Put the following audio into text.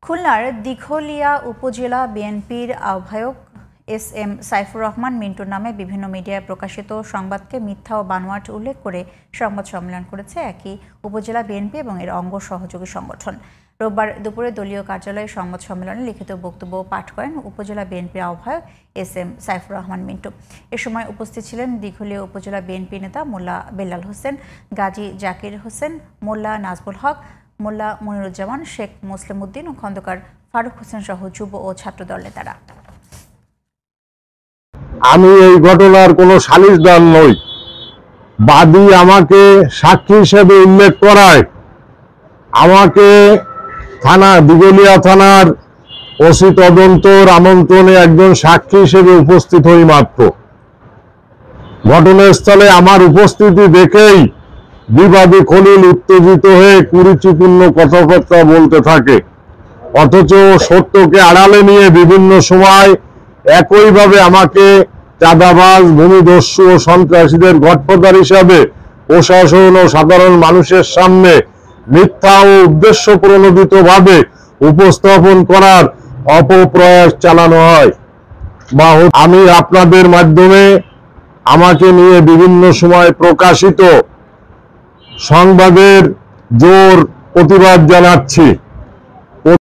খুলনার দিঘলিয়া উপজেলা বিএনপির আহ্বায়ক এস.এম. সাইফুর রহমান মিন্টুর নামে বিভিন্ন মিডিয়ায় প্রকাশিত সংবাদকে মিথ্যা ও বানোয়াট উল্লেখ করে সংবাদ সম্মেলন করেছে একই উপজেলা বিএনপি এবং এর অঙ্গ সহযোগী সংগঠন। রোববার দুপুরে দলীয় কার্যালয়ে সংবাদ সম্মেলনে লিখিত বক্তব্য পাঠ করেন উপজেলা বিএনপির আহ্বায়ক এস.এম. সাইফুর রহমান মিন্টু। এ সময় উপস্থিত ছিলেন দিঘলিয়া উপজেলা বিএনপি নেতা মোল্লা বেল্লাল হোসেন, গাজী জাকির হোসেন, মোল্লা নাজবুল হক, মোল্লা মনিরুজ্জামান, শেখ মুসলিম উদ্দিন ও খন্দকার ফারুক হোসেন সহ যুব ও ছাত্রদল নেতারা। আমি এই ঘটনার কোনো সালিসদার নই। বাদী আমাকে সাক্ষী হিসেবে উল্লেখ করায় আমাকে দিঘলিয়া থানার ওসি তদন্তর আমন্ত্রণে একজন সাক্ষী হিসেবে উপস্থিত হই মাত্র। ঘটনাস্থলে আমার উপস্থিতি দেখেই বিবাদী খলিল উত্তেজিত হয়ে কুরুচিপূর্ণ কথাবার্তা বলতে থাকে, অথচ সত্যকে আড়ালে নিয়ে বিভিন্ন সময় একইভাবে আমাকে চাঁদাবাজ, ভূমিদস্যু ও সন্ত্রাসীদের গডফাদার হিসাবে প্রশাসন ও সাধারণ মানুষের সামনে মিথ্যা ও উদ্দেশ্য প্রণোদিতভাবে উপস্থাপন করার অপপ্রয়াস চালানো হয়। আমি আপনাদের মাধ্যমে আমাকে নিয়ে বিভিন্ন সময় প্রকাশিত সংবাদের জোর প্রতিবাদ জানাচ্ছি।